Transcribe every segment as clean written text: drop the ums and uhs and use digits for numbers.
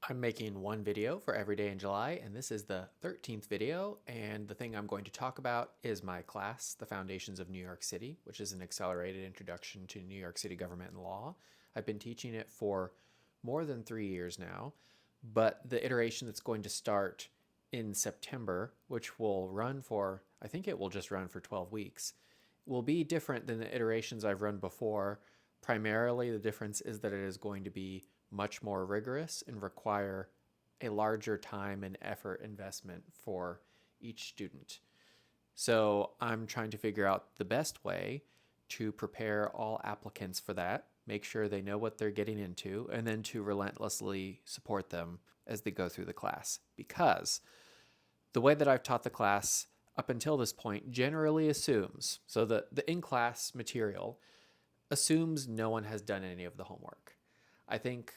I'm making one video for every day in July, and this is the 13th video. And the thing I'm going to talk about is my class, The Foundations of New York City, which is an accelerated introduction to New York City government and law. I've been teaching it for more than 3 years now, but the iteration that's going to start in September, which will run for, I think it will just run for 12 weeks, will be different than the iterations I've run before. Primarily, the difference is that it is going to be much more rigorous and require a larger time and effort investment for each student. So I'm trying to figure out the best way to prepare all applicants for that, make sure they know what they're getting into, and then to relentlessly support them as they go through the class. Because the way that I've taught the class up until this point generally assumes, so the in-class material assumes no one has done any of the homework. I think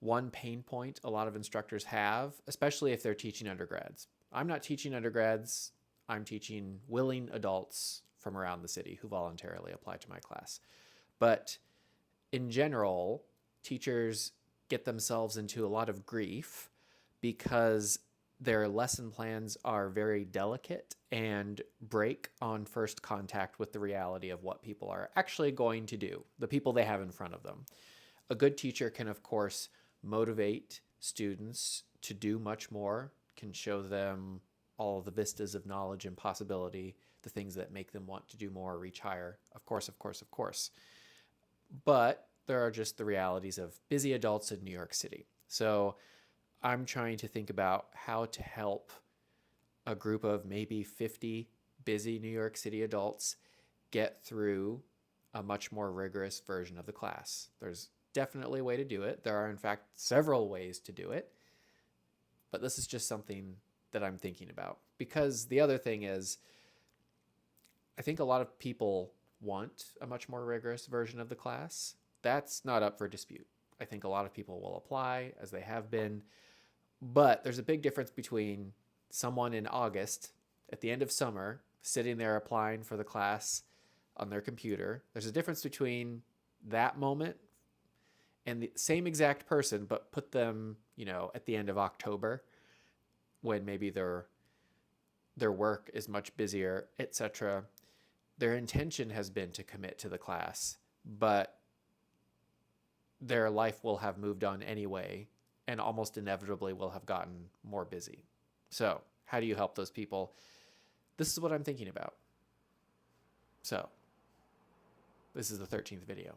one pain point a lot of instructors have, especially if they're teaching undergrads. I'm not teaching undergrads, I'm teaching willing adults from around the city who voluntarily apply to my class. But in general, teachers get themselves into a lot of grief because their lesson plans are very delicate and break on first contact with the reality of what people are actually going to do, the people they have in front of them. A good teacher can, of course, motivate students to do much more, can show them all the vistas of knowledge and possibility, the things that make them want to do more, reach higher. Of course, of course, of course. But there are just the realities of busy adults in New York City. So I'm trying to think about how to help a group of maybe 50 busy New York City adults get through a much more rigorous version of the class. There's definitely a way to do it. There are, in fact, several ways to do it. But this is just something that I'm thinking about. Because the other thing is, I think a lot of people want a much more rigorous version of the class. That's not up for dispute. I think a lot of people will apply, as they have been. But there's a big difference between someone in August, at the end of summer, sitting there applying for the class on their computer. There's a difference between that moment and the same exact person, but put them, at the end of October, when maybe their work is much busier, etc. Their intention has been to commit to the class, but their life will have moved on anyway, and almost inevitably will have gotten more busy. So how do you help those people? This is what I'm thinking about. So this is the 13th video.